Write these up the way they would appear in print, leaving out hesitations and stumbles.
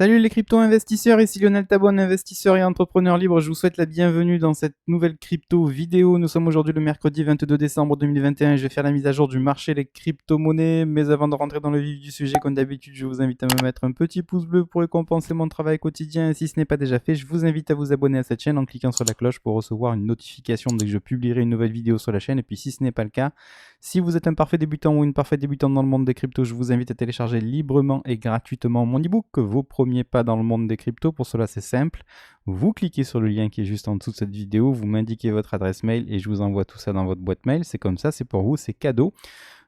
Salut les crypto-investisseurs, ici Lionel Tabon, investisseur et entrepreneur libre. Je vous souhaite la bienvenue dans cette nouvelle crypto vidéo. Nous sommes aujourd'hui le mercredi 22 décembre 2021 et je vais faire la mise à jour du marché des crypto-monnaies. Mais avant de rentrer dans le vif du sujet, comme d'habitude, je vous invite à me mettre un petit pouce bleu pour récompenser mon travail quotidien. Et si ce n'est pas déjà fait, je vous invite à vous abonner à cette chaîne en cliquant sur la cloche pour recevoir une notification dès que je publierai une nouvelle vidéo sur la chaîne. Et puis si ce n'est pas le cas, si vous êtes un parfait débutant ou une parfaite débutante dans le monde des cryptos, je vous invite à télécharger librement et gratuitement mon ebook, vos premiers pas dans le monde des cryptos. Pour cela, c'est simple. Vous cliquez sur le lien qui est juste en dessous de cette vidéo, vous m'indiquez votre adresse mail et je vous envoie tout ça dans votre boîte mail. C'est comme ça, c'est pour vous, c'est cadeau.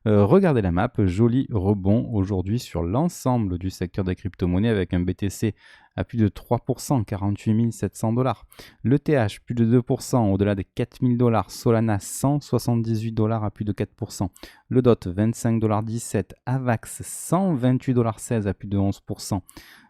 Regardez la map, joli rebond aujourd'hui sur l'ensemble du secteur des crypto-monnaies avec un BTC à plus de 3%, 48 700 $. L'ETH, plus de 2%, au-delà des 4000 $. Solana, 178 $ à plus de 4%. Le DOT, 25,17 $. AVAX, 128,16 $ à plus de 11%.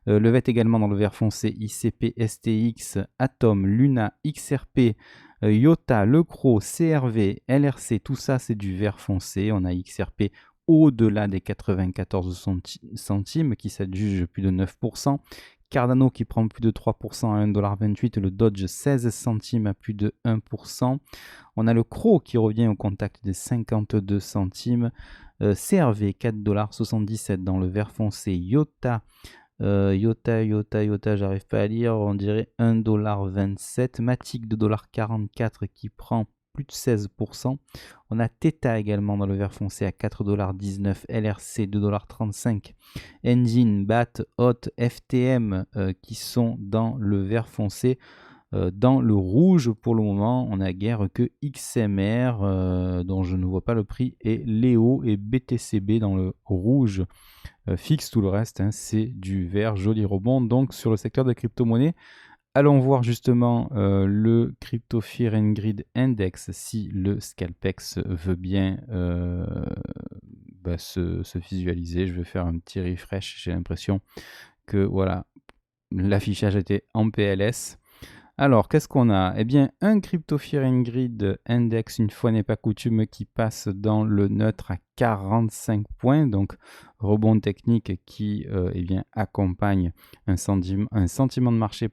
Le VET également dans le vert foncé, ICP, STX, Atom, Luna, XRP, IOTA, Lecro, CRV, LRC, tout ça c'est du vert foncé. On a XRP au-delà des 94 centimes qui s'adjuge plus de 9%. Cardano qui prend plus de 3% à 1,28 $. Le Dodge 16 centimes à plus de 1%. On a le CRO qui revient au contact des 52 centimes. CRV 4,77 $ dans le vert foncé. IOTA, j'arrive pas à lire, on dirait 1,27 $. Matic 2,44 $ qui prend plus de 16%. On a Theta également dans le vert foncé à 4,19 $. LRC 2,35 $. Engine, BAT, HOT, FTM qui sont dans le vert foncé. Dans le rouge pour le moment, on n'a guère que XMR dont je ne vois pas le prix et Léo et BTCB dans le rouge. Fixe tout le reste, hein, c'est du vert, joli rebond donc sur le secteur des crypto-monnaies. Allons voir justement le Crypto Fear and Greed Index si le Scalpex veut bien se visualiser. Je vais faire un petit refresh, j'ai l'impression que voilà, l'affichage était en PLS. Alors, qu'est-ce qu'on a? Eh bien, un Crypto Fear and Greed Index, une fois n'est pas coutume, qui passe dans le neutre à 45 points. Donc, rebond technique qui accompagne un sentiment de marché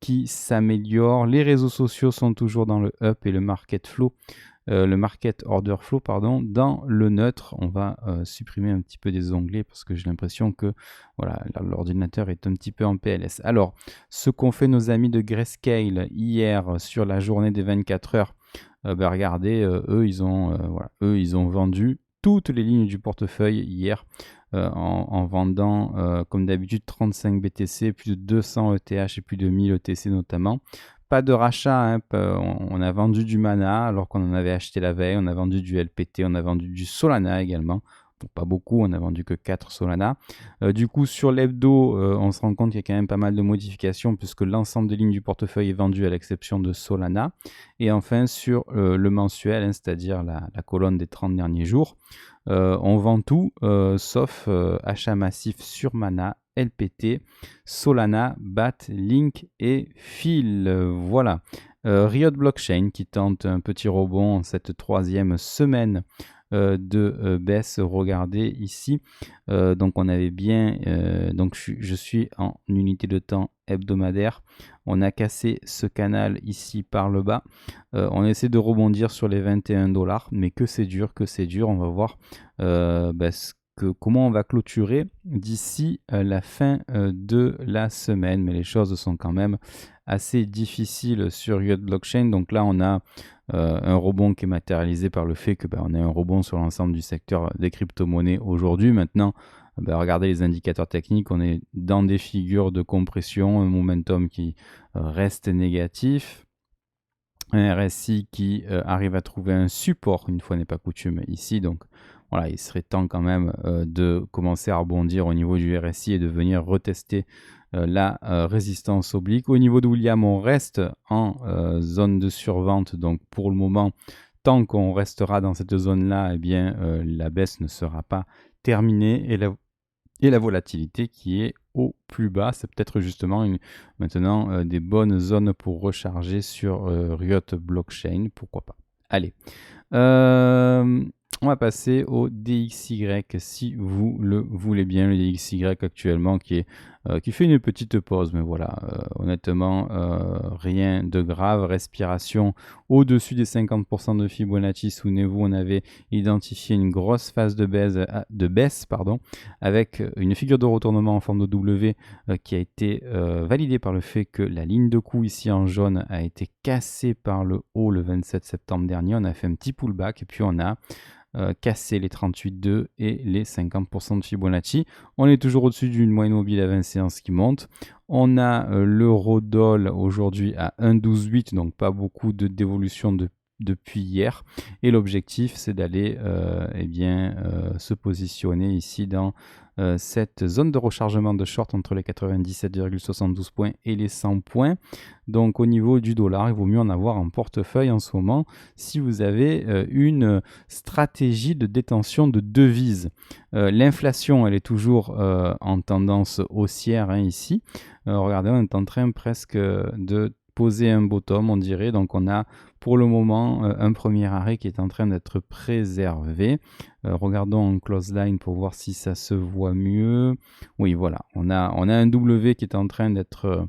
qui s'améliore. Les réseaux sociaux sont toujours dans le up et le market order flow dans le neutre. On va supprimer un petit peu des onglets parce que j'ai l'impression que voilà, l'ordinateur est un petit peu en PLS. Alors, ce qu'ont fait nos amis de Grayscale hier sur la journée des 24 heures, regardez, eux ils ont vendu toutes les lignes du portefeuille hier en vendant comme d'habitude 35 BTC, plus de 200 ETH et plus de 1000 ETC notamment. Pas de rachat, hein, on a vendu du Mana alors qu'on en avait acheté la veille, on a vendu du LPT, on a vendu du Solana également. Donc pas beaucoup, on a vendu que 4 Solana. Du coup, sur l'hebdo, on se rend compte qu'il y a quand même pas mal de modifications puisque l'ensemble des lignes du portefeuille est vendu à l'exception de Solana. Et enfin, sur le mensuel, hein, c'est-à-dire la colonne des 30 derniers jours, on vend tout sauf achat massif sur Mana, LPT, Solana, BAT, Link et Phil. Voilà. Riot Blockchain qui tente un petit rebond en cette troisième semaine de baisse. Regardez ici. Donc on avait bien. Donc je suis en unité de temps hebdomadaire. On a cassé ce canal ici par le bas. On essaie de rebondir sur les 21 $, mais que c'est dur, On va voir comment on va clôturer d'ici la fin de la semaine. Mais les choses sont quand même assez difficiles sur Riot Blockchain. Donc là, on a un rebond qui est matérialisé par le fait que on a un rebond sur l'ensemble du secteur des crypto-monnaies aujourd'hui. Maintenant, regardez les indicateurs techniques, on est dans des figures de compression, un momentum qui reste négatif, un RSI qui arrive à trouver un support, une fois n'est pas coutume, ici. Donc voilà, il serait temps quand même de commencer à rebondir au niveau du RSI et de venir retester la résistance oblique. Au niveau de William, on reste en zone de survente. Donc pour le moment, tant qu'on restera dans cette zone-là, eh bien la baisse ne sera pas terminée et la volatilité qui est au plus bas. C'est peut-être justement maintenant des bonnes zones pour recharger sur Riot Blockchain. Pourquoi pas. Allez. On va passer au DXY si vous le voulez bien. Le DXY actuellement qui est qui fait une petite pause, mais voilà, honnêtement, rien de grave. Respiration au-dessus des 50% de Fibonacci. Souvenez-vous, on avait identifié une grosse phase de baisse, avec une figure de retournement en forme de W qui a été validée par le fait que la ligne de coup ici en jaune a été cassée par le haut le 27 septembre dernier. On a fait un petit pullback et puis on a cassé les 38,2 et les 50% de Fibonacci. On est toujours au-dessus d'une moyenne mobile à 20 séances qui monte. On a l'euro-dollar aujourd'hui à 1,12,8, donc pas beaucoup de dévolution depuis hier. Et l'objectif, c'est d'aller se positionner ici dans cette zone de rechargement de short entre les 97,72 points et les 100 points. Donc au niveau du dollar, il vaut mieux en avoir en portefeuille en ce moment si vous avez une stratégie de détention de devises. L'inflation, elle est toujours en tendance haussière ici. Regardez, on est en train presque de poser un bottom, on dirait. Donc on a pour le moment un premier arrêt qui est en train d'être préservé. Regardons en close line pour voir si ça se voit mieux. Oui, voilà, on a un W qui est en train d'être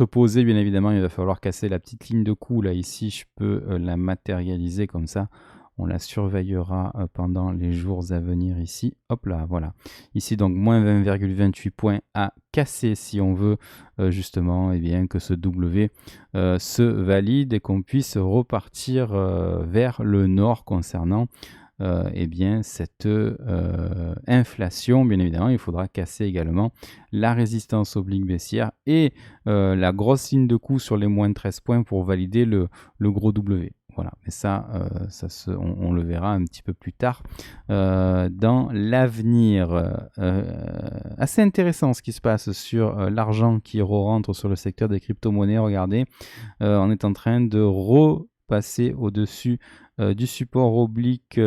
posé. Bien évidemment, il va falloir casser la petite ligne de coup là ici. Je peux la matérialiser comme ça. On la surveillera pendant les jours à venir ici. Hop là, voilà. Ici, donc, moins 20,28 points à casser si on veut justement que ce W se valide et qu'on puisse repartir vers le nord concernant cette inflation. Bien évidemment, il faudra casser également la résistance oblique baissière et la grosse ligne de coup sur les moins 13 points pour valider le gros W. Voilà, mais ça, on le verra un petit peu plus tard dans l'avenir. Assez intéressant ce qui se passe sur l'argent qui rentre sur le secteur des crypto-monnaies. Regardez, on est en train de repasser au-dessus du support oblique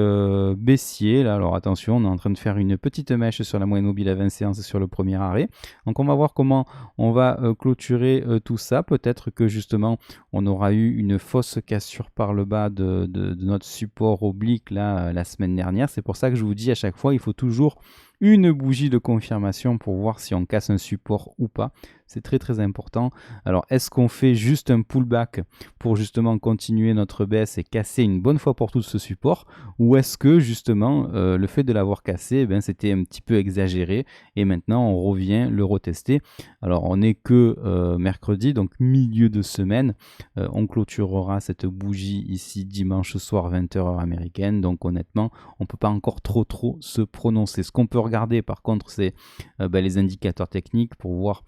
baissier. Là, alors attention, on est en train de faire une petite mèche sur la moyenne mobile à 20 séances sur le premier arrêt. Donc on va voir comment on va clôturer tout ça. Peut-être que justement on aura eu une fausse cassure par le bas de notre support oblique là, la semaine dernière. C'est pour ça que je vous dis à chaque fois, il faut toujours une bougie de confirmation pour voir si on casse un support ou pas. C'est très très important. Alors est-ce qu'on fait juste un pullback pour justement continuer notre baisse et casser une bonne fois pour toutes ce support, ou est-ce que justement le fait de l'avoir cassé, c'était un petit peu exagéré et maintenant on revient le retester. Alors on n'est que mercredi, donc milieu de semaine. On clôturera cette bougie ici dimanche soir 20h heure américaine. Donc honnêtement, on ne peut pas encore trop se prononcer. Ce qu'on peut regarder par contre, c'est les indicateurs techniques pour voir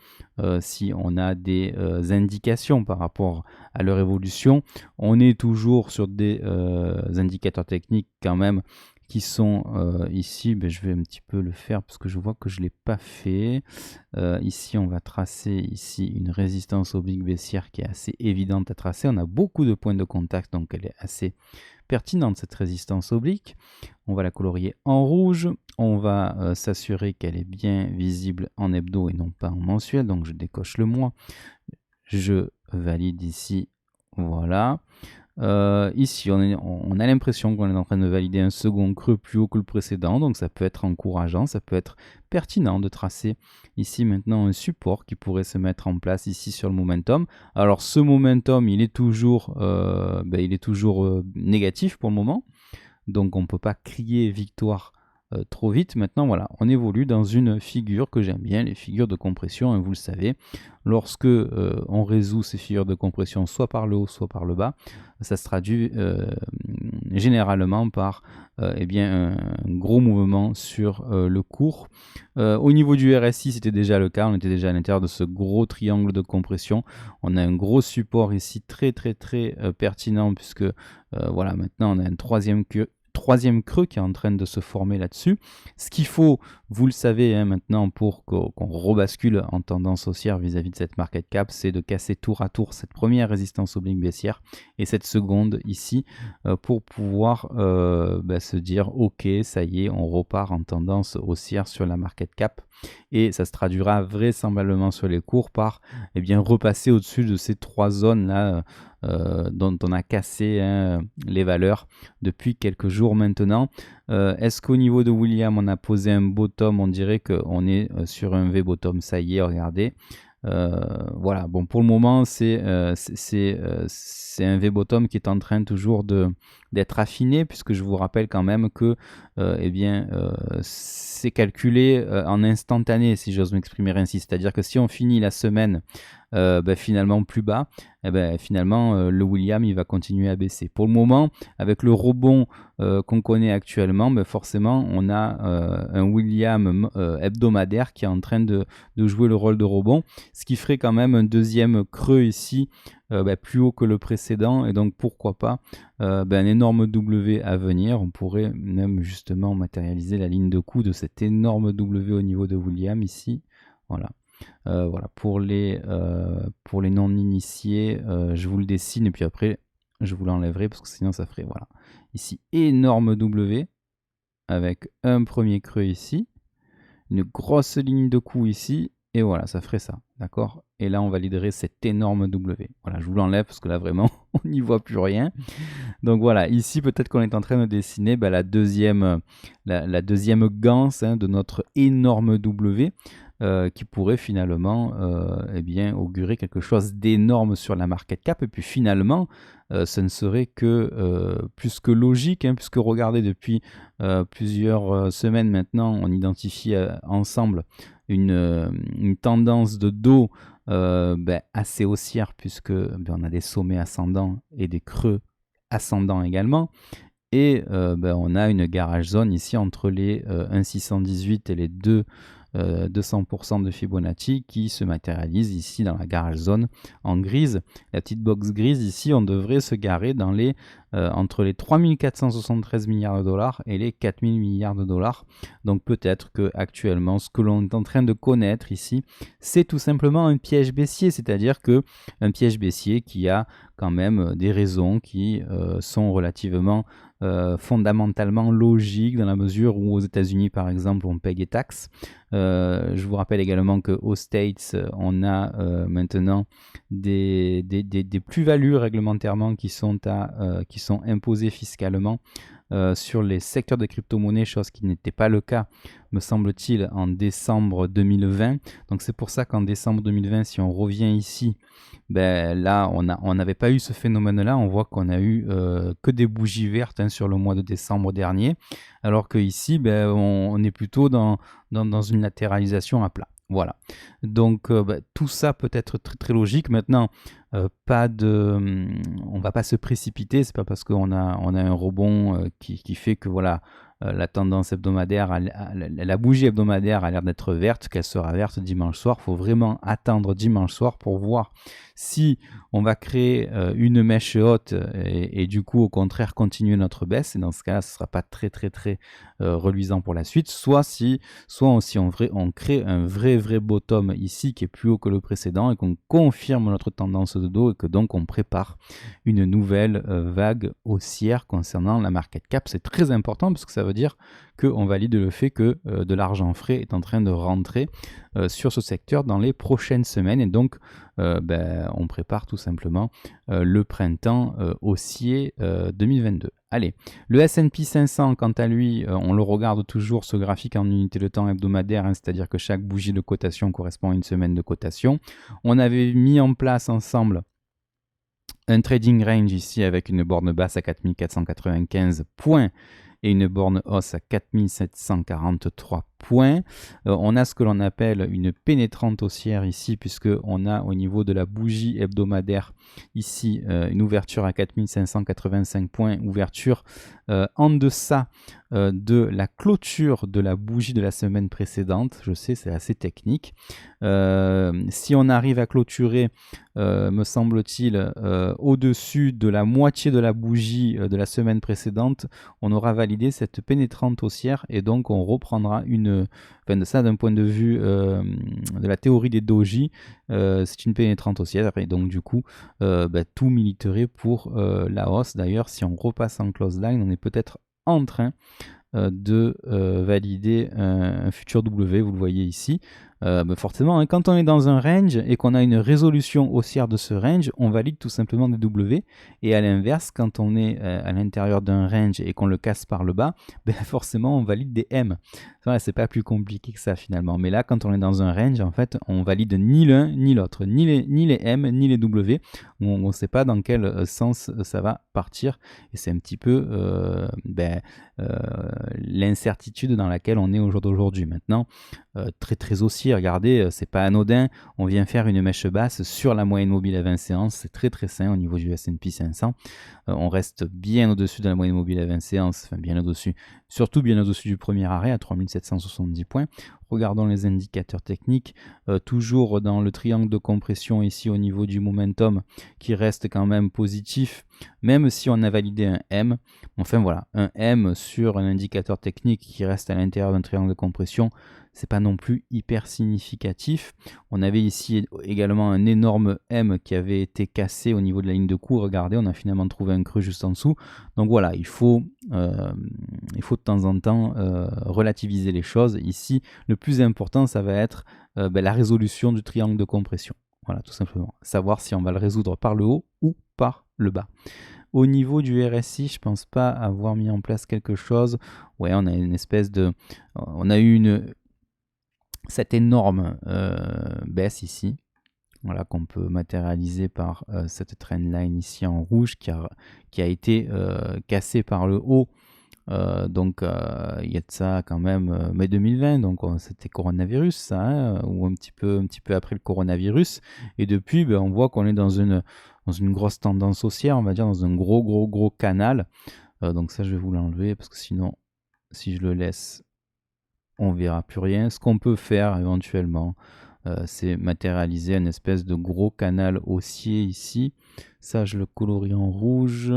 si on a des indications par rapport à leur évolution. On est toujours sur des indicateurs techniques quand même qui sont ici. Je vais un petit peu le faire parce que je vois que je ne l'ai pas fait. Ici, on va tracer ici une résistance oblique baissière qui est assez évidente à tracer. On a beaucoup de points de contact, donc elle est assez pertinente cette résistance oblique. On va la colorier en rouge. On va s'assurer qu'elle est bien visible en hebdo et non pas en mensuel. Donc je décoche le mois. Je valide ici. Voilà. Ici, on a l'impression qu'on est en train de valider un second creux plus haut que le précédent. Donc ça peut être encourageant, ça peut être pertinent de tracer ici maintenant un support qui pourrait se mettre en place ici sur le momentum. Alors ce momentum, il est toujours négatif pour le moment. Donc on ne peut pas crier victoire trop vite. Maintenant, voilà, on évolue dans une figure que j'aime bien, les figures de compression, vous le savez. Lorsque on résout ces figures de compression soit par le haut, soit par le bas, ça se traduit généralement par un gros mouvement sur le cours. Au niveau du RSI, c'était déjà le cas. On était déjà à l'intérieur de ce gros triangle de compression. On a un gros support ici très pertinent puisque maintenant on a un troisième creux qui est en train de se former là-dessus. Ce qu'il faut, vous le savez maintenant, pour qu'on rebascule en tendance haussière vis-à-vis de cette market cap, c'est de casser tour à tour cette première résistance oblique baissière et cette seconde ici pour pouvoir se dire ok, ça y est, on repart en tendance haussière sur la market cap. et ça se traduira vraisemblablement sur les cours par repasser au-dessus de ces 3 zones là dont on a cassé les valeurs depuis quelques jours maintenant. Est-ce qu'au niveau de William on a posé un bottom? On dirait qu'on est sur un V-bottom, ça y est, regardez. Voilà, bon, pour le moment c'est un V-bottom qui est en train toujours d'être affiné, puisque je vous rappelle quand même que c'est calculé en instantané, si j'ose m'exprimer ainsi. C'est-à-dire que si on finit la semaine finalement plus bas, finalement le William il va continuer à baisser. Pour le moment, avec le rebond qu'on connaît actuellement, forcément on a un William hebdomadaire qui est en train de jouer le rôle de rebond, ce qui ferait quand même un deuxième creux ici plus haut que le précédent, et donc pourquoi pas un énorme W à venir. On pourrait même justement matérialiser la ligne de coup de cet énorme W au niveau de William ici. Voilà. Voilà, pour les non-initiés, je vous le dessine et puis après je vous l'enlèverai parce que sinon ça ferait, voilà, ici énorme W avec un premier creux ici, une grosse ligne de coup ici, et voilà, ça ferait ça, d'accord? Et là on validerait cet énorme W. Voilà, je vous l'enlève parce que là vraiment on n'y voit plus rien. Donc voilà, ici peut-être qu'on est en train de dessiner la deuxième ganse de notre énorme W. Qui pourrait finalement augurer quelque chose d'énorme sur la market cap. Et puis finalement, ce ne serait que plus que logique, puisque regardez, depuis plusieurs semaines maintenant, on identifie ensemble une tendance de dos assez haussière, puisque on a des sommets ascendants et des creux ascendants également. Et on a une garage zone ici entre les 1,618 et les 200% de Fibonacci qui se matérialise ici dans la garage zone en grise. La petite box grise ici, on devrait se garer dans entre les 3473 milliards de dollars et les 4000 milliards de dollars. Donc peut-être que actuellement ce que l'on est en train de connaître ici, c'est tout simplement un piège baissier, c'est-à-dire que un piège baissier qui a quand même des raisons qui sont relativement fondamentalement logiques, dans la mesure où aux États-Unis par exemple on paye des taxes. Je vous rappelle également qu'aux States on a maintenant des plus-values réglementairement qui sont imposées fiscalement sur les secteurs de crypto-monnaies, chose qui n'était pas le cas, me semble-t-il, en décembre 2020. Donc c'est pour ça qu'en décembre 2020, si on revient ici, là on n'avait pas eu ce phénomène-là. On voit qu'on a eu que des bougies vertes sur le mois de décembre dernier, alors que ici on est plutôt dans une latéralisation à plat. Voilà, donc tout ça peut être très très logique. Maintenant, on va pas se précipiter. C'est pas parce qu'on a un rebond qui fait que voilà, la tendance hebdomadaire, la bougie hebdomadaire a l'air d'être verte, qu'elle sera verte dimanche soir. Il faut vraiment attendre dimanche soir pour voir si on va créer une mèche haute et du coup au contraire continuer notre baisse. Et dans ce cas-là, ce ne sera pas très très très reluisant pour la suite. Soit on crée un vrai bottom ici qui est plus haut que le précédent et qu'on confirme notre tendance de dos et que donc on prépare une nouvelle vague haussière concernant la market cap. C'est très important parce que ça veut dire qu'on valide le fait que de l'argent frais est en train de rentrer sur ce secteur dans les prochaines semaines, et donc on prépare tout simplement le printemps haussier 2022. Allez, le S&P 500, quant à lui, on le regarde toujours, ce graphique en unité de temps hebdomadaire, c'est-à-dire que chaque bougie de cotation correspond à une semaine de cotation. On avait mis en place ensemble un trading range ici avec une borne basse à 4495 points et une borne hausse à 4743 points. On a ce que l'on appelle une pénétrante haussière ici, puisque on a au niveau de la bougie hebdomadaire ici une ouverture à 4585 points, ouverture en deçà de la clôture de la bougie de la semaine précédente. Je sais, c'est assez technique. Si on arrive à clôturer, me semble-t-il, au-dessus de la moitié de la bougie de la semaine précédente, on aura validé cette pénétrante haussière, et donc on reprendra de ça d'un point de vue de la théorie des doji, c'est une pénétrante haussière, et donc du coup tout militerait pour la hausse. D'ailleurs, si on repasse en close line, on est peut-être en train de valider un futur W, vous le voyez ici. Forcément, hein, quand on est dans un range et qu'on a une résolution haussière de ce range, on valide tout simplement des W. Et à l'inverse, quand on est à l'intérieur d'un range et qu'on le casse par le bas, forcément on valide des M. Voilà, c'est pas plus compliqué que ça finalement. Mais là, quand on est dans un range, en fait, on valide ni l'un ni l'autre, ni les M ni les W. On ne sait pas dans quel sens ça va partir. Et c'est un petit peu l'incertitude dans laquelle on est au jour d'aujourd'hui. Maintenant, très très haussier, regardez, c'est pas anodin. On vient faire une mèche basse sur la moyenne mobile à 20 séances. C'est très très sain au niveau du S&P 500. On reste bien au-dessus de la moyenne mobile à 20 séances, enfin bien au-dessus, surtout bien au-dessus du premier arrêt à 3770 points. Regardons les indicateurs techniques, toujours dans le triangle de compression ici au niveau du momentum qui reste quand même positif, même si on a validé un M. Enfin voilà, un M sur un indicateur technique qui reste à l'intérieur d'un triangle de compression, c'est pas non plus hyper significatif. On avait ici également un énorme M qui avait été cassé au niveau de la ligne de cours. Regardez, on a finalement trouvé un creux juste en dessous. Donc voilà, il faut de temps en temps relativiser les choses. Ici, le plus important, ça va être la résolution du triangle de compression. Voilà, tout simplement. Savoir si on va le résoudre par le haut ou par le bas. Au niveau du RSI, je ne pense pas avoir mis en place quelque chose. Ouais, on a une espèce de... On a eu cette énorme baisse ici, voilà, qu'on peut matérialiser par cette trendline ici en rouge qui a été cassée par le haut. Donc il y a de ça quand même mai 2020, donc c'était coronavirus ça, hein, ou un petit peu après le coronavirus. Et depuis, on voit qu'on est dans une grosse tendance haussière, on va dire, dans un gros canal. Donc ça, je vais vous l'enlever parce que sinon, si je le laisse, on verra plus rien. Ce qu'on peut faire éventuellement, c'est matérialiser une espèce de gros canal haussier ici. Ça, je le colorie en rouge.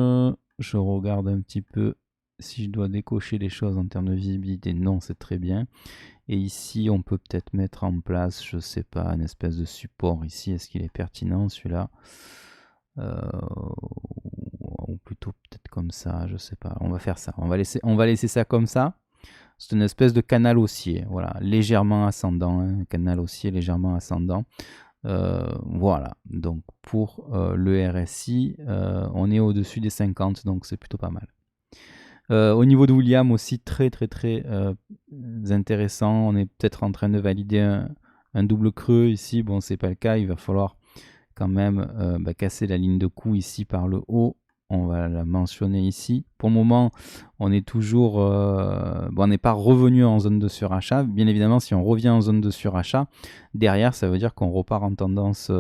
Je regarde un petit peu si je dois décocher les choses en termes de visibilité. Non, c'est très bien. Et ici, on peut peut-être mettre en place, je sais pas, une espèce de support ici. Est-ce qu'il est pertinent celui-là? Ou plutôt peut-être comme ça, je sais pas. On va faire ça. On va laisser ça comme ça. C'est une espèce de canal haussier, voilà, légèrement ascendant, hein, canal haussier légèrement ascendant. Voilà, donc pour le RSI, on est au-dessus des 50, donc c'est plutôt pas mal. Au niveau de William aussi, très intéressant. On est peut-être en train de valider un double creux ici. Bon, c'est pas le cas, il va falloir quand même casser la ligne de coup ici par le haut. On va la mentionner ici. Pour le moment, on est toujours, on n'est pas revenu en zone de surachat. Bien évidemment, si on revient en zone de surachat, derrière, ça veut dire qu'on repart en tendance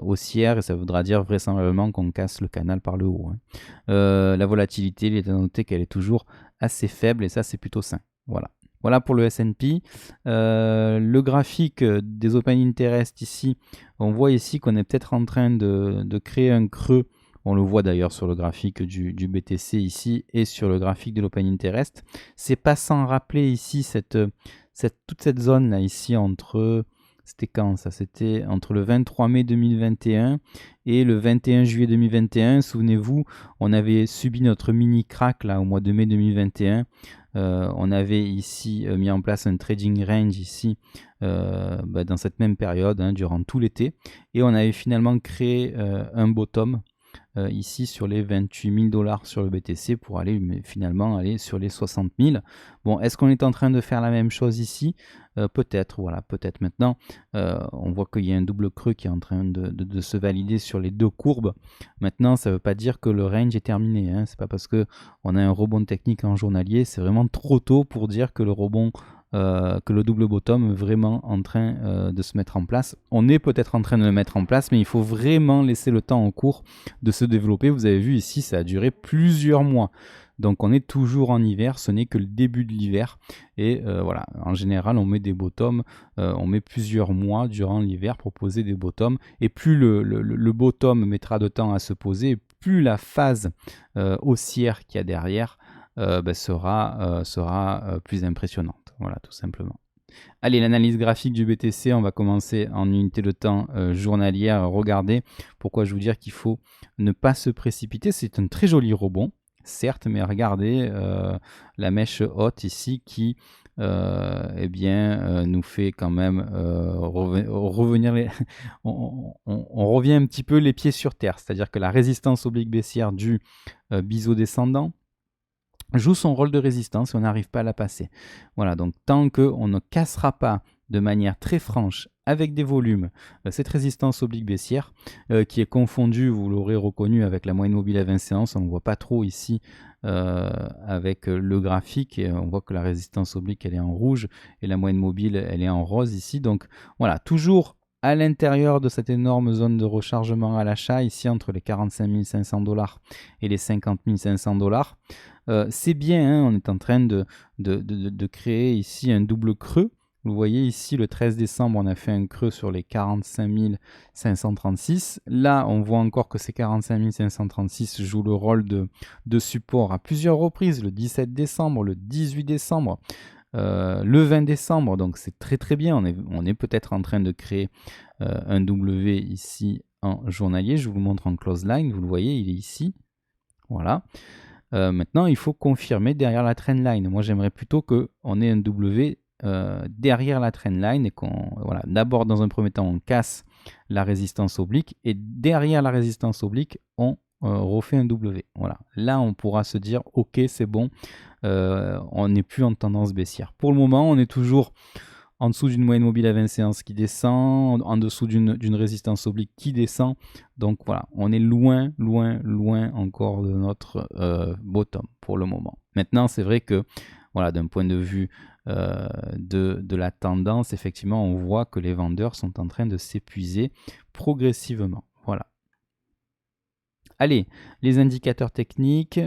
haussière et ça voudra dire vraisemblablement qu'on casse le canal par le haut. Hein. La volatilité, il est à noter qu'elle est toujours assez faible et ça, c'est plutôt sain. Voilà. Voilà pour le S&P. Le graphique des Open Interest ici, on voit ici qu'on est peut-être en train de créer un creux. On le voit d'ailleurs sur le graphique du BTC ici et sur le graphique de l'Open Interest. C'est pas sans rappeler ici toute cette zone là ici entre... C'était quand ça? C'était entre le 23 mai 2021 et le 21 juillet 2021. Souvenez-vous, on avait subi notre mini crack là au mois de mai 2021. On avait ici mis en place un trading range ici dans cette même période, hein, durant tout l'été. Et on avait finalement créé un bottom ici sur les 28 000 $ sur le BTC pour aller finalement aller sur les 60 000. Bon, est-ce qu'on est en train de faire la même chose ici? Peut-être, voilà, peut-être maintenant. On voit qu'il y a un double creux qui est en train de se valider sur les deux courbes. Maintenant, ça ne veut pas dire que le range est terminé. Hein. C'est pas parce qu'on a un rebond technique en journalier, c'est vraiment trop tôt pour dire que le rebond que le double bottom est vraiment en train de se mettre en place. On est peut-être en train de le mettre en place, mais il faut vraiment laisser le temps en cours de se développer. Vous avez vu ici, ça a duré plusieurs mois. Donc on est toujours en hiver, ce n'est que le début de l'hiver. Et voilà, en général, on met des bottoms, on met plusieurs mois durant l'hiver pour poser des bottoms. Et plus le bottom mettra de temps à se poser, plus la phase haussière qu'il y a derrière sera plus impressionnante. Voilà, tout simplement. Allez, l'analyse graphique du BTC, on va commencer en unité de temps journalière. Regardez, pourquoi je vous dire qu'il faut ne pas se précipiter. C'est un très joli rebond. certes, mais regardez la mèche haute ici qui eh bien, nous fait quand même revenir on revient un petit peu les pieds sur terre. C'est-à-dire que la résistance oblique baissière du biseau descendant joue son rôle de résistance et on n'arrive pas à la passer. Voilà, donc tant qu'on ne cassera pas de manière très franche avec des volumes cette résistance oblique baissière qui est confondue, vous l'aurez reconnu, avec la moyenne mobile à 20 séances, on ne voit pas trop ici avec le graphique, et on voit que la résistance oblique elle est en rouge et la moyenne mobile elle est en rose ici. Donc voilà, toujours à l'intérieur de cette énorme zone de rechargement à l'achat, ici entre les 45 500 $ et les 50 500 $. C'est bien, hein, on est en train de créer ici un double creux. Vous voyez ici, le 13 décembre, on a fait un creux sur les 45 536. Là, on voit encore que ces 45 536 jouent le rôle de support à plusieurs reprises, le 17 décembre, le 18 décembre, le 20 décembre. Donc c'est très très bien, on est peut-être en train de créer un W ici en journalier. Je vous le montre en close line, vous le voyez, il est ici. Voilà. Maintenant, il faut confirmer derrière la trendline. Moi, j'aimerais plutôt qu'on ait un W derrière la trendline et qu'on, voilà, d'abord, dans un premier temps, on casse la résistance oblique et derrière la résistance oblique, on refait un W. Voilà. Là, on pourra se dire, ok, c'est bon, on n'est plus en tendance baissière. Pour le moment, on est toujours en dessous d'une moyenne mobile à 20 séances qui descend, en dessous d'une résistance oblique qui descend. Donc voilà, on est loin, loin, loin encore de notre bottom pour le moment. Maintenant, c'est vrai que voilà, d'un point de vue de la tendance, effectivement, on voit que les vendeurs sont en train de s'épuiser progressivement. Voilà. Allez, les indicateurs techniques,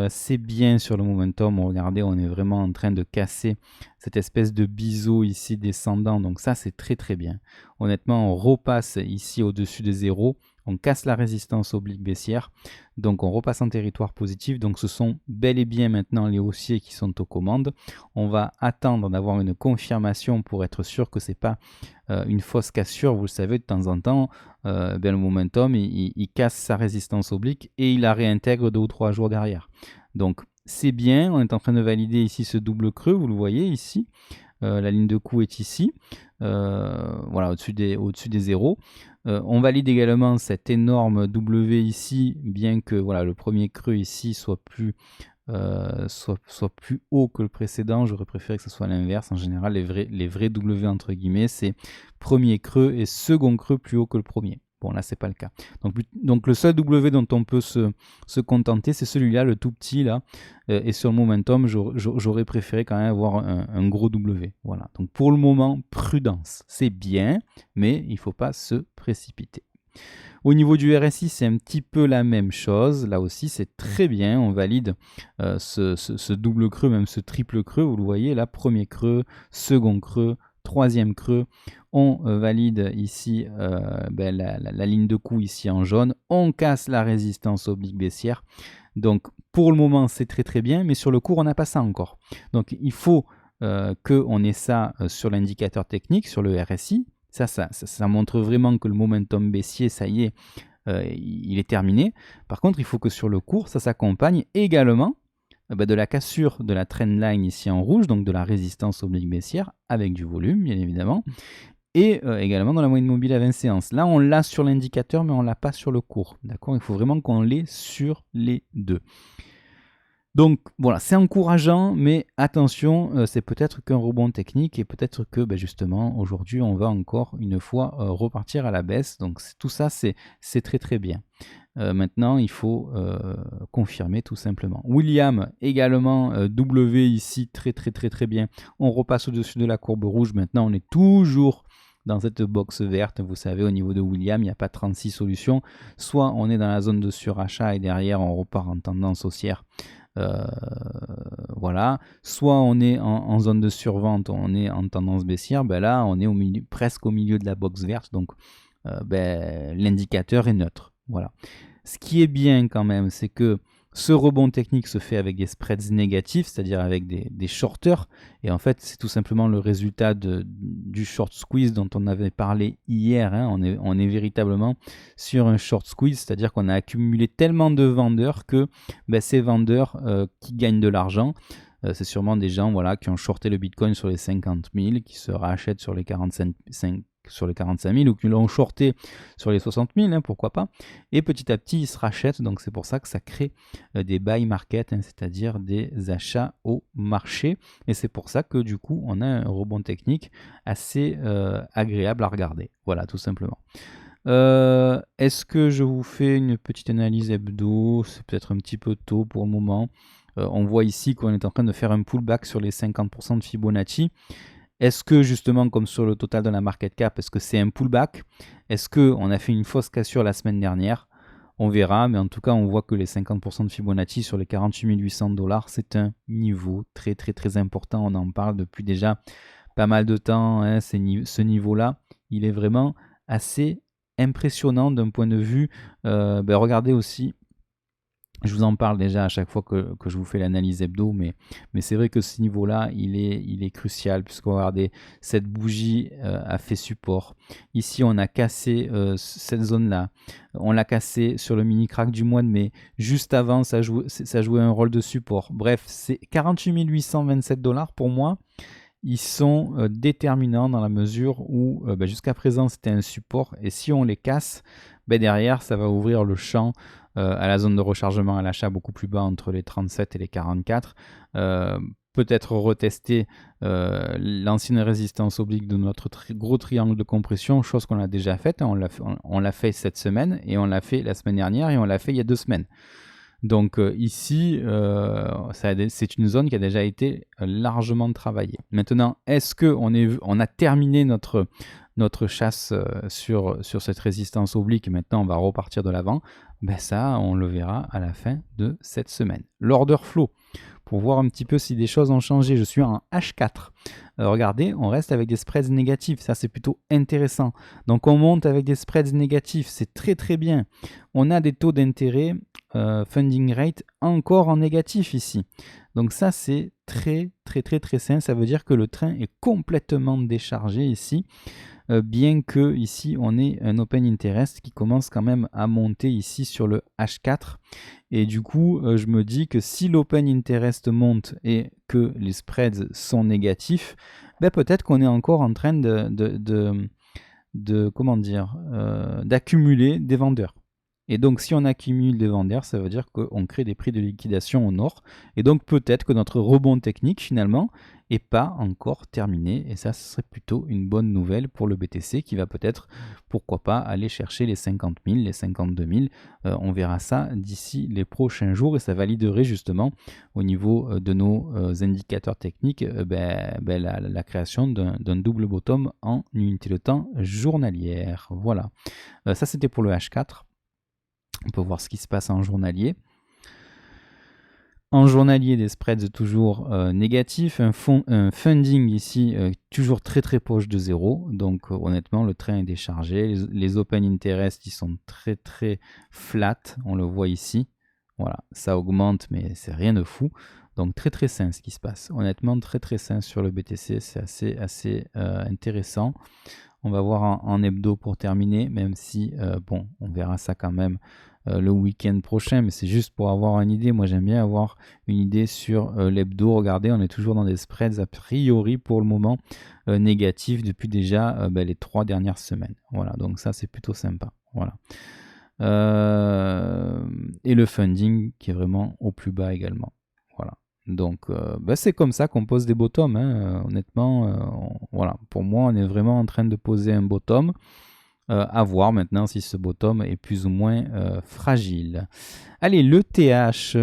c'est bien sur le momentum. Regardez, on est vraiment en train de casser cette espèce de biseau ici descendant. Donc ça, c'est très très bien. Honnêtement, on repasse ici au-dessus des zéros. On casse la résistance oblique baissière. Donc on repasse en territoire positif. Donc ce sont bel et bien maintenant les haussiers qui sont aux commandes. On va attendre d'avoir une confirmation pour être sûr que ce n'est pas une fausse cassure. Vous le savez, de temps en temps, le momentum, il casse sa résistance oblique et il la réintègre 2 ou 3 jours derrière. Donc c'est bien, on est en train de valider ici ce double creux, vous le voyez ici. La ligne de coup est ici, voilà, au-dessus des zéros. On valide également cet énorme W ici, bien que voilà, le premier creux ici soit plus haut que le précédent. J'aurais préféré que ce soit l'inverse. En général, les vrais W entre guillemets, c'est premier creux et second creux plus haut que le premier. Bon, là, c'est pas le cas. Donc le seul W dont on peut se contenter, c'est celui-là, le tout petit là. Et sur le momentum, j'aurais préféré quand même avoir un gros W. Voilà. Donc pour le moment, prudence. C'est bien, mais il ne faut pas se précipiter. Au niveau du RSI, c'est un petit peu la même chose. Là aussi, c'est très bien. On valide ce double creux, même ce triple creux. Vous le voyez là, premier creux, second creux, troisième creux. On valide ici la ligne de coup ici en jaune. On casse la résistance oblique baissière. Donc pour le moment, c'est très très bien. Mais sur le cours, on n'a pas ça encore. Donc il faut qu'on ait ça sur l'indicateur technique, sur le RSI. Ça montre vraiment que le momentum baissier, ça y est, il est terminé. Par contre, il faut que sur le cours, ça s'accompagne également de la cassure de la trendline ici en rouge, donc de la résistance oblique baissière, avec du volume, bien évidemment, et également dans la moyenne mobile à 20 séances. Là, on l'a sur l'indicateur, mais on ne l'a pas sur le cours. D'accord ? Il faut vraiment qu'on l'ait sur les deux. Donc voilà, c'est encourageant, mais attention, c'est peut-être qu'un rebond technique et peut-être que justement aujourd'hui on va encore une fois repartir à la baisse. Donc tout ça c'est très très bien. Maintenant il faut confirmer tout simplement. William également, W ici très très très très bien. On repasse au-dessus de la courbe rouge. Maintenant on est toujours dans cette box verte. Vous savez, au niveau de William, il n'y a pas 36 solutions. Soit on est dans la zone de surachat et derrière on repart en tendance haussière. Voilà, soit on est en zone de survente, on est en tendance baissière, là on est presque au milieu de la box verte, donc l'indicateur est neutre. Voilà. Ce qui est bien quand même, c'est que Ce rebond technique se fait avec des spreads négatifs, c'est-à-dire avec des shorters. Et en fait, c'est tout simplement le résultat du short squeeze dont on avait parlé hier. Hein. On est véritablement sur un short squeeze, c'est-à-dire qu'on a accumulé tellement de vendeurs que ces vendeurs qui gagnent de l'argent, c'est sûrement des gens qui ont shorté le Bitcoin sur les 50 000, qui se rachètent sur les 45 000 ou qui l'ont shorté sur les 60 000, hein, pourquoi pas. Et petit à petit, ils se rachètent. Donc c'est pour ça que ça crée des buy market, hein, c'est-à-dire des achats au marché. Et c'est pour ça que du coup, on a un rebond technique assez agréable à regarder. Voilà, tout simplement. Est-ce que je vous fais une petite analyse hebdo? C'est peut-être un petit peu tôt pour le moment. On voit ici qu'on est en train de faire un pullback sur les 50% de Fibonacci. Est-ce que justement, comme sur le total de la market cap, est-ce que c'est un pullback? Est-ce qu'on a fait une fausse cassure la semaine dernière? On verra, mais en tout cas, on voit que les 50% de Fibonacci sur les 48 800 $, c'est un niveau très très très important. On en parle depuis déjà pas mal de temps. Hein. Ce niveau-là, il est vraiment assez impressionnant d'un point de vue. Regardez aussi. Je vous en parle déjà à chaque fois que je vous fais l'analyse hebdo, mais c'est vrai que ce niveau-là, il est crucial, puisque regardez, cette bougie a fait support. Ici, on a cassé cette zone-là. On l'a cassé sur le mini-crack du mois de mai. Juste avant, ça jouait un rôle de support. Bref, c'est 48 827 $ pour moi. Ils sont déterminants dans la mesure où jusqu'à présent, c'était un support. Et si on les casse, derrière, ça va ouvrir le champ à la zone de rechargement à l'achat beaucoup plus bas entre les 37 et les 44. Peut-être retester l'ancienne résistance oblique de notre gros triangle de compression, chose qu'on a déjà faite. Hein, on l'a fait cette semaine et on l'a fait la semaine dernière et on l'a fait il y a 2 semaines. Donc ici, c'est une zone qui a déjà été largement travaillée. Maintenant, est-ce qu'on a terminé notre chasse sur cette résistance oblique? Maintenant, on va repartir de l'avant. Ça, on le verra à la fin de cette semaine. L'order flow, pour voir un petit peu si des choses ont changé. Je suis en H4. Regardez, on reste avec des spreads négatifs. Ça, c'est plutôt intéressant. Donc, on monte avec des spreads négatifs. C'est très, très bien. On a des taux d'intérêt, funding rate, encore en négatif ici. Donc, ça, c'est très, très, très, très sain. Ça veut dire que le train est complètement déchargé ici. Bien que ici on ait un open interest qui commence quand même à monter ici sur le H4, et du coup je me dis que si l'open interest monte et que les spreads sont négatifs, peut-être qu'on est encore en train d'accumuler des vendeurs. Et donc si on accumule des vendeurs, ça veut dire qu'on crée des prix de liquidation au nord, et donc peut-être que notre rebond technique finalement n'est pas encore terminé, et ça ce serait plutôt une bonne nouvelle pour le BTC qui va peut-être, pourquoi pas, aller chercher les 50 000, les 52 000. On verra ça d'ici les prochains jours, et ça validerait justement au niveau de nos indicateurs techniques la création d'un double bottom en unité de temps journalière. Voilà, ça c'était pour le H4. On peut voir ce qui se passe en journalier. En journalier, des spreads toujours négatifs, un funding ici toujours très très proche de zéro. Donc honnêtement, le train est déchargé. Les open interest, ils sont très très flat. On le voit ici. Voilà, ça augmente, mais c'est rien de fou. Donc très très sain ce qui se passe. Honnêtement, très très sain sur le BTC. C'est assez intéressant. On va voir en hebdo pour terminer, même si, on verra ça quand même le week-end prochain, mais c'est juste pour avoir une idée. Moi, j'aime bien avoir une idée sur l'hebdo. Regardez, on est toujours dans des spreads a priori pour le moment négatifs depuis déjà les 3 dernières semaines. Voilà, donc ça, c'est plutôt sympa. Voilà. Et le funding qui est vraiment au plus bas également. Voilà. Donc c'est comme ça qu'on pose des bottoms, hein. Honnêtement, voilà. Pour moi, on est vraiment en train de poser un bottom. À voir maintenant si ce bottom est plus ou moins fragile. Allez, le TH,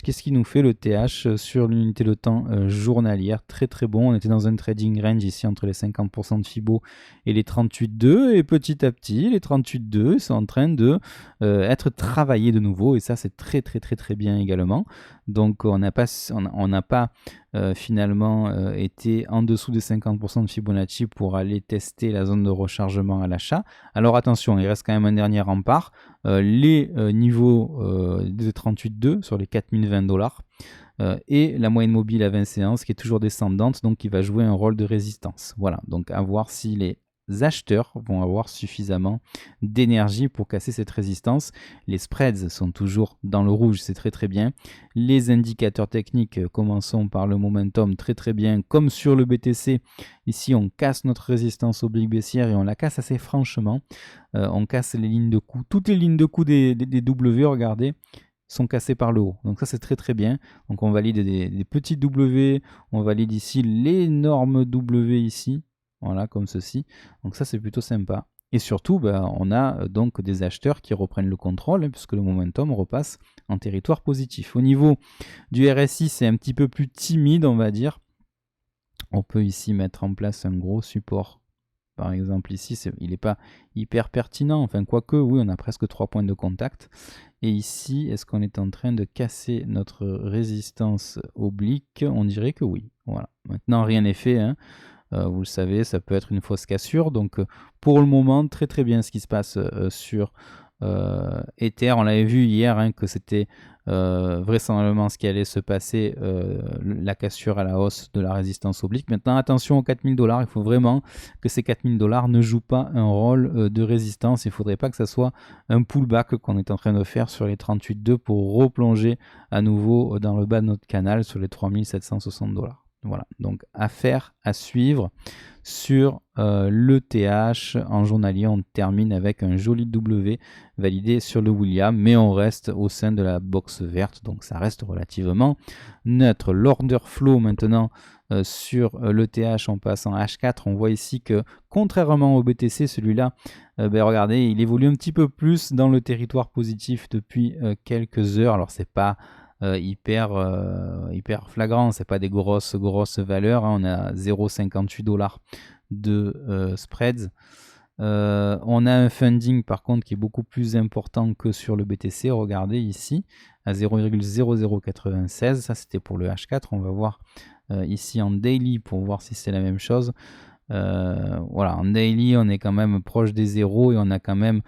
qu'est-ce qu'il nous fait le TH sur l'unité de temps journalière? Très très bon, on était dans un trading range ici entre les 50% de Fibo et les 38,2, et petit à petit les 38,2 sont en train de être travaillés de nouveau, et ça c'est très très très très bien également. Donc on n'a pas finalement était en dessous des 50% de Fibonacci pour aller tester la zone de rechargement à l'achat. Alors attention, il reste quand même un dernier rempart, les niveaux de 38,2 sur les 4020 $, et la moyenne mobile à 20 séances qui est toujours descendante, donc qui va jouer un rôle de résistance. Voilà, donc à voir si les acheteurs vont avoir suffisamment d'énergie pour casser cette résistance. Les spreads sont toujours dans le rouge, c'est très très bien. Les indicateurs techniques, commençons par le momentum, très très bien, comme sur le BTC. Ici, on casse notre résistance oblique baissière et on la casse assez franchement. On casse les lignes de coup. Toutes les lignes de coup des W, regardez, sont cassées par le haut. Donc ça, c'est très très bien. Donc on valide des petits W, on valide ici l'énorme W ici. Voilà, comme ceci. Donc ça, c'est plutôt sympa. Et surtout, on a donc des acheteurs qui reprennent le contrôle, puisque le momentum repasse en territoire positif. Au niveau du RSI, c'est un petit peu plus timide, on va dire. On peut ici mettre en place un gros support. Par exemple, ici, il n'est pas hyper pertinent. Enfin, quoique, oui, on a presque 3 points de contact. Et ici, est-ce qu'on est en train de casser notre résistance oblique? On dirait que oui. Voilà. Maintenant, rien n'est fait, hein. Vous le savez, ça peut être une fausse cassure. Donc, pour le moment, très très bien ce qui se passe sur Ether. On l'avait vu hier, hein, que c'était vraisemblablement ce qui allait se passer, la cassure à la hausse de la résistance oblique. Maintenant, attention aux 4000 $. Il faut vraiment que ces 4000 $ ne jouent pas un rôle de résistance. Il ne faudrait pas que ça soit un pullback qu'on est en train de faire sur les 38,2 pour replonger à nouveau dans le bas de notre canal sur les 3760 $. Voilà, donc affaire à suivre sur l'ETH. En journalier, on termine avec un joli W validé sur le William, mais on reste au sein de la box verte, donc ça reste relativement neutre. L'order flow maintenant sur l'ETH, on passe en H4. On voit ici que contrairement au BTC, celui-là, regardez, il évolue un petit peu plus dans le territoire positif depuis quelques heures. Alors c'est pas hyper flagrant, c'est pas des grosses valeurs, hein. On a 0,58 $ de spreads. On a un funding par contre qui est beaucoup plus important que sur le BTC. Regardez ici à 0,0096, ça c'était pour le H4. On va voir ici en daily pour voir si c'est la même chose. Voilà, en daily on est quand même proche des zéros et on a quand même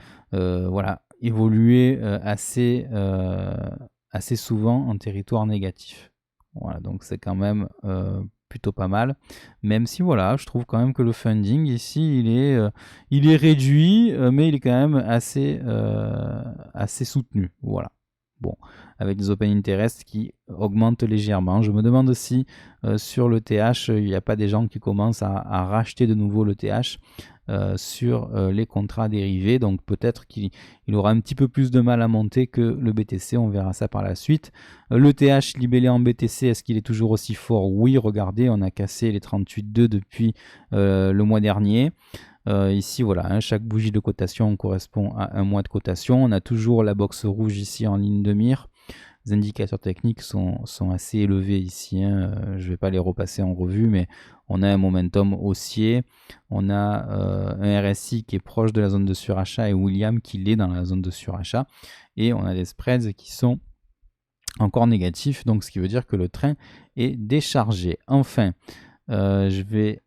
évolué assez souvent en territoire négatif. Voilà, donc c'est quand même plutôt pas mal, même si voilà, je trouve quand même que le funding ici il est réduit, mais il est quand même assez soutenu. Voilà. Bon, avec des open interest qui augmentent légèrement. Je me demande si sur le TH, il n'y a pas des gens qui commencent à racheter de nouveau le TH sur les contrats dérivés. Donc peut-être qu'il aura un petit peu plus de mal à monter que le BTC. On verra ça par la suite. Le TH libellé en BTC, est-ce qu'il est toujours aussi fort? Oui, regardez, on a cassé les 38,2 depuis le mois dernier. Ici, voilà, hein, chaque bougie de cotation correspond à un mois de cotation. On a toujours la box rouge ici en ligne de mire. Les indicateurs techniques sont assez élevés ici, hein. Je ne vais pas les repasser en revue, mais on a un momentum haussier. On a un RSI qui est proche de la zone de surachat et William qui l'est dans la zone de surachat. Et on a des spreads qui sont encore négatifs, donc ce qui veut dire que le train est déchargé. Enfin, je vais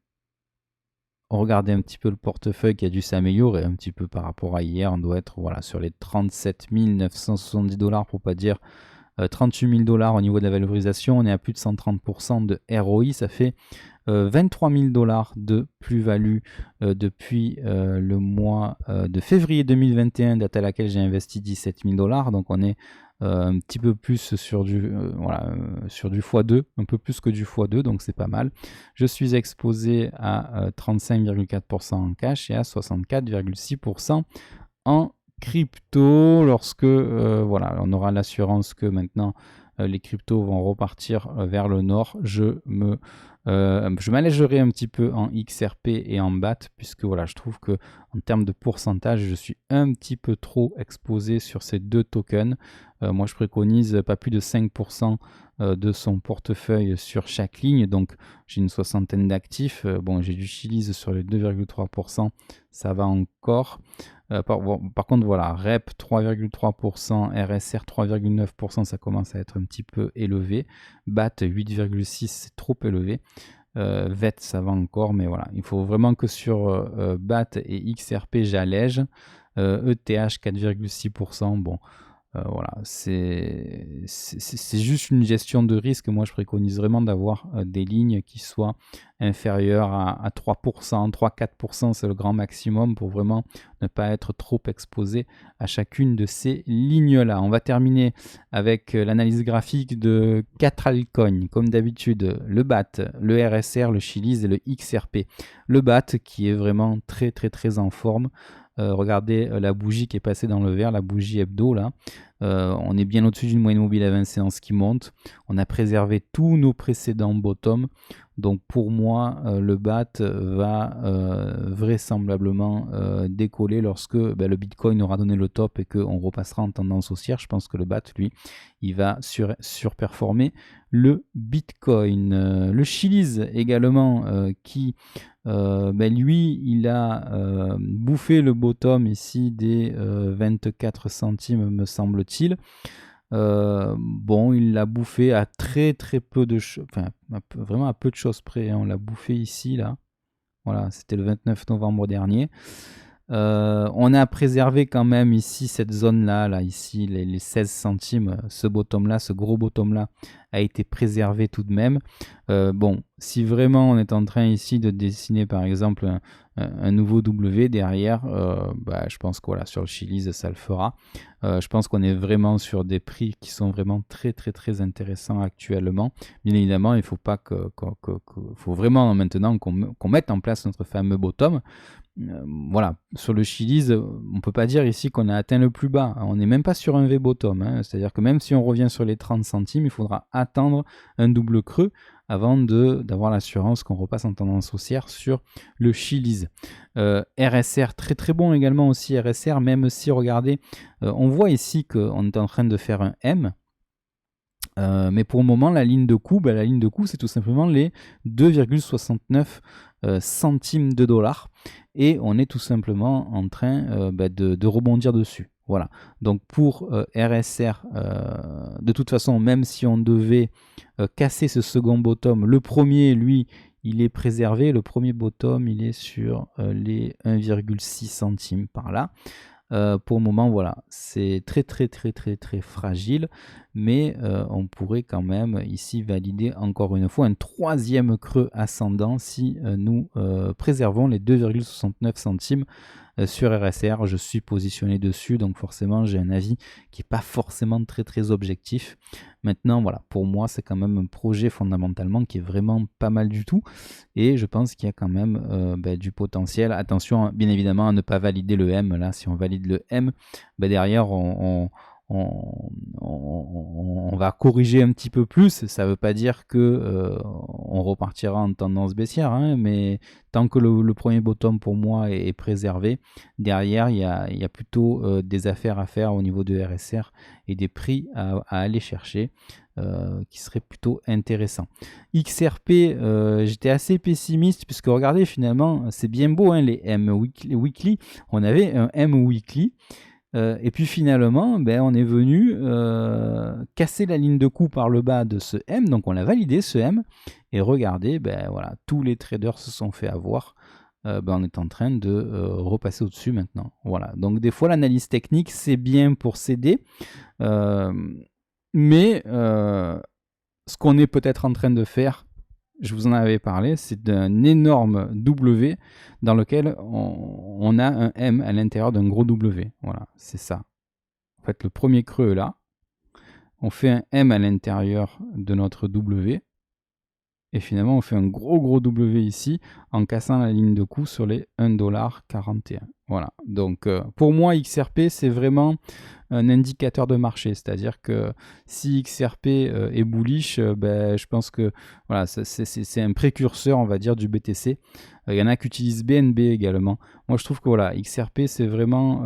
regarder un petit peu le portefeuille qui a dû s'améliorer un petit peu par rapport à hier. On doit être sur les 37 970 $ pour pas dire 38 000 $ au niveau de la valorisation. On est à plus de 130% de ROI. Ça fait 23 000 $ de plus-value depuis le mois de février 2021, date à laquelle j'ai investi 17 000 $. Donc on est un petit peu plus sur du x2, un peu plus que du x2, donc c'est pas mal. Je suis exposé à 35,4% en cash et à 64,6% en crypto. Lorsque on aura l'assurance que maintenant les cryptos vont repartir vers le nord, je m'allégerai un petit peu en XRP et en BAT, puisque voilà, je trouve que en termes de pourcentage, je suis un petit peu trop exposé sur ces deux tokens. Moi, je préconise pas plus de 5% de son portefeuille sur chaque ligne. Donc, j'ai une soixantaine d'actifs. Bon, j'ai du Chiliz sur les 2,3%. Ça va encore. Par contre, voilà, REP 3,3%, RSR 3,9%, ça commence à être un petit peu élevé. BAT 8,6%, c'est trop élevé. VET, ça va encore, mais voilà, il faut vraiment que sur BAT et XRP, j'allège. ETH 4,6%, bon. Voilà, c'est juste une gestion de risque. Moi, je préconise vraiment d'avoir des lignes qui soient inférieures à 3%, 3-4%, c'est le grand maximum pour vraiment ne pas être trop exposé à chacune de ces lignes-là. On va terminer avec l'analyse graphique de 4 altcoins, comme d'habitude, le BAT, le RSR, le Chiliz et le XRP. Le BAT qui est vraiment très très très en forme. Regardez la bougie qui est passée dans le vert, la bougie hebdo là. On est bien au-dessus d'une moyenne mobile à 20 séances qui monte. On a préservé tous nos précédents bottoms. Donc pour moi, le BAT va vraisemblablement décoller lorsque le Bitcoin aura donné le top et qu'on repassera en tendance haussière. Je pense que le BAT, lui, il va surperformer le Bitcoin. Le Chiliz également qui... lui, il a bouffé le bottom ici des 24 centimes, me semble-t-il. Bon, il l'a bouffé à très très peu de choses, enfin vraiment à peu de choses près. On l'a bouffé ici, là. Voilà, c'était le 29 novembre dernier. On a préservé quand même ici cette zone-là, là, ici, les 16 centimes, ce bottom-là, ce gros bottom-là a été préservé tout de même. Bon, si vraiment on est en train ici de dessiner par exemple un nouveau W derrière, je pense que voilà, sur le Chiliz, ça le fera. Je pense qu'on est vraiment sur des prix qui sont vraiment très très très intéressants actuellement. Bien évidemment, il faut pas faut vraiment maintenant qu'on mette en place notre fameux bottom. Voilà, sur le Chiliz, on peut pas dire ici qu'on a atteint le plus bas. On n'est même pas sur un V-bottom. C'est-à-dire que même si on revient sur les 30 centimes, il faudra attendre un double creux avant d'avoir l'assurance qu'on repasse en tendance haussière sur le Chiliz. RSR, très très bon également aussi RSR, même si, regardez, on voit ici qu'on est en train de faire un M. Mais pour le moment, la ligne de coût, c'est tout simplement les 2,69 centimes de dollars. Et on est tout simplement en train de rebondir dessus. Voilà. Donc pour RSR, de toute façon, même si on devait casser ce second bottom, le premier, lui, il est préservé. Le premier bottom, il est sur les 1,6 centimes par là. Pour le moment, voilà, c'est très très très très très fragile, mais on pourrait quand même ici valider encore une fois un troisième creux ascendant si nous préservons les 2,69 centimes sur RSR. Je suis positionné dessus, donc forcément j'ai un avis qui n'est pas forcément très très objectif. Maintenant, voilà, pour moi c'est quand même un projet fondamentalement qui est vraiment pas mal du tout, et je pense qu'il y a quand même du potentiel. Attention, bien évidemment, à ne pas valider le M. Là, si on valide le M, derrière on va corriger un petit peu plus. Ça ne veut pas dire que on repartira en tendance baissière, mais tant que le premier bottom pour moi est préservé, derrière il y a plutôt des affaires à faire au niveau de RSR et des prix à aller chercher qui seraient plutôt intéressants. XRP, j'étais assez pessimiste puisque regardez, finalement c'est bien beau les M weekly, on avait un M weekly. Et puis finalement, on est venu casser la ligne de coup par le bas de ce M, donc on l'a validé ce M, et regardez, voilà, tous les traders se sont fait avoir. On est en train de repasser au-dessus maintenant. Voilà, donc des fois l'analyse technique c'est bien pour s'aider, mais ce qu'on est peut-être en train de faire, je vous en avais parlé, c'est d'un énorme W dans lequel on a un M à l'intérieur d'un gros W. Voilà, c'est ça. En fait, le premier creux est là. On fait un M à l'intérieur de notre W. Et finalement, on fait un gros W ici en cassant la ligne de coût sur les 1,41$. Voilà. Donc, pour moi, XRP, c'est vraiment un indicateur de marché. C'est-à-dire que si XRP est bullish, je pense que voilà, c'est un précurseur, on va dire, du BTC. Il y en a qui utilisent BNB également. Moi, je trouve que voilà, XRP, c'est vraiment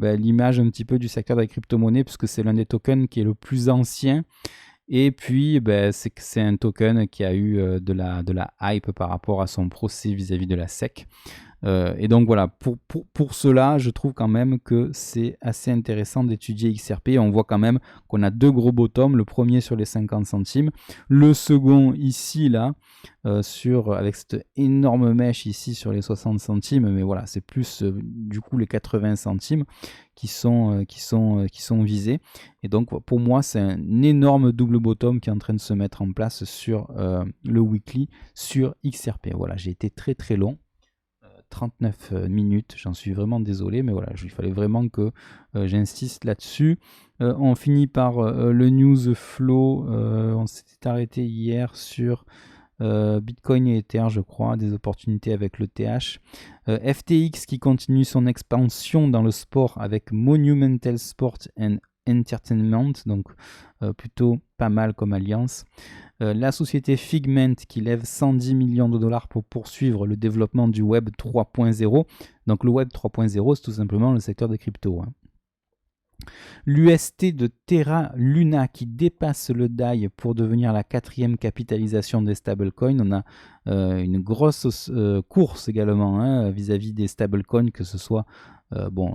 l'image un petit peu du secteur des crypto-monnaies, puisque c'est l'un des tokens qui est le plus ancien. Et puis, c'est un token qui a eu de la hype par rapport à son procès vis-à-vis de la SEC. Et donc voilà, pour cela, je trouve quand même que c'est assez intéressant d'étudier XRP. On voit quand même qu'on a deux gros bottoms, le premier sur les 50 centimes, le second ici, là, avec cette énorme mèche ici sur les 60 centimes, mais voilà, c'est plus du coup les 80 centimes qui sont visés. Et donc pour moi, c'est un énorme double bottom qui est en train de se mettre en place sur le weekly, sur XRP. Voilà, j'ai été très très long. 39 minutes, j'en suis vraiment désolé, mais voilà, il fallait vraiment que j'insiste là-dessus. On finit par le news flow, on s'était arrêté hier sur Bitcoin et Ether, je crois, des opportunités avec le TH. FTX qui continue son expansion dans le sport avec Monumental Sport and Entertainment, donc plutôt pas mal comme alliance. La société Figment qui lève 110 millions de dollars pour poursuivre le développement du Web 3.0. Donc le Web 3.0, c'est tout simplement le secteur des cryptos. L'UST de Terra Luna qui dépasse le DAI pour devenir la 4e capitalisation des stablecoins. On a une grosse course également vis-à-vis des stablecoins, que ce soit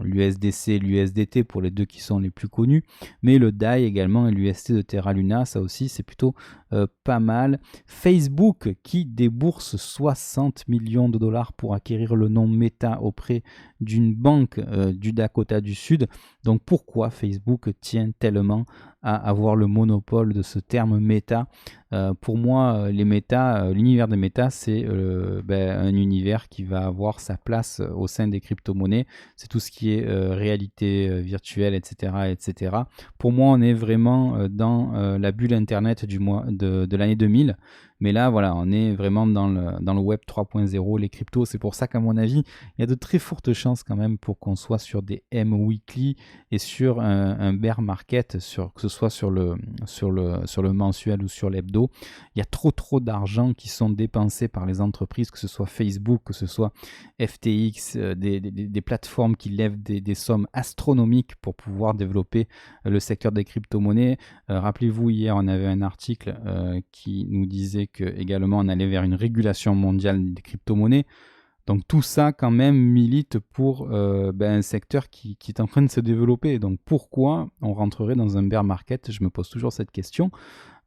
l'USDC, l'USDT pour les deux qui sont les plus connus, mais le DAI également et l'UST de Terra Luna, ça aussi c'est plutôt pas mal. Facebook qui débourse 60 millions de dollars pour acquérir le nom Meta auprès d'une banque du Dakota du Sud. Donc pourquoi Facebook tient tellement à avoir le monopole de ce terme méta? Pour moi, l'univers des méta, c'est un univers qui va avoir sa place au sein des crypto-monnaies. C'est tout ce qui est réalité virtuelle, etc., etc. Pour moi, on est vraiment dans la bulle Internet de l'année 2000. Mais là, voilà, on est vraiment dans le Web 3.0, les cryptos. C'est pour ça qu'à mon avis, il y a de très fortes chances quand même pour qu'on soit sur des M-weekly et sur un bear market, que ce soit sur le mensuel ou sur l'hebdo. Il y a trop d'argent qui sont dépensés par les entreprises, que ce soit Facebook, que ce soit FTX, des plateformes qui lèvent des sommes astronomiques pour pouvoir développer le secteur des crypto-monnaies. Rappelez-vous, hier, on avait un article qui nous disait que également on allait vers une régulation mondiale des crypto-monnaies. Donc tout ça quand même milite pour un secteur qui est en train de se développer. Donc pourquoi on rentrerait dans un bear market? Je me pose toujours cette question.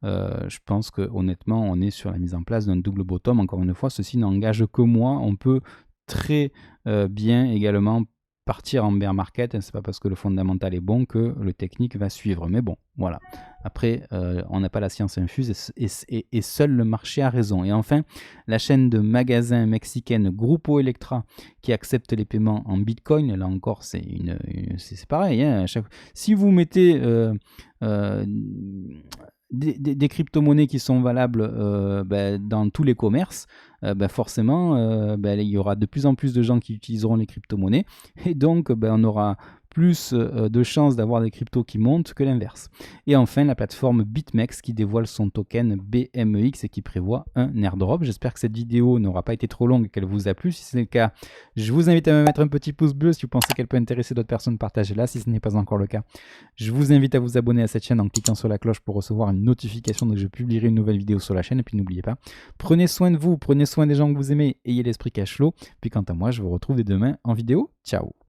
Je pense que honnêtement on est sur la mise en place d'un double bottom. Encore une fois, ceci n'engage que moi. On peut très bien également partir en bear market, c'est pas parce que le fondamental est bon que le technique va suivre, mais bon, voilà. Après, on n'a pas la science infuse et seul le marché a raison. Et enfin, la chaîne de magasins mexicaine Grupo Electra qui accepte les paiements en Bitcoin, là encore, c'est pareil. Si vous mettez des crypto-monnaies qui sont valables dans tous les commerces, forcément, il y aura de plus en plus de gens qui utiliseront les crypto-monnaies et donc on aura plus de chances d'avoir des cryptos qui montent que l'inverse. Et enfin, la plateforme BitMEX qui dévoile son token BMEX et qui prévoit un airdrop. J'espère que cette vidéo n'aura pas été trop longue et qu'elle vous a plu. Si c'est le cas, je vous invite à me mettre un petit pouce bleu si vous pensez qu'elle peut intéresser d'autres personnes, partagez-la. Si ce n'est pas encore le cas, je vous invite à vous abonner à cette chaîne en cliquant sur la cloche pour recevoir une notification dès que je publierai une nouvelle vidéo sur la chaîne. Et puis n'oubliez pas, prenez soin de vous, prenez soin des gens que vous aimez, ayez l'esprit cash flow. Puis quant à moi, je vous retrouve dès demain en vidéo. Ciao!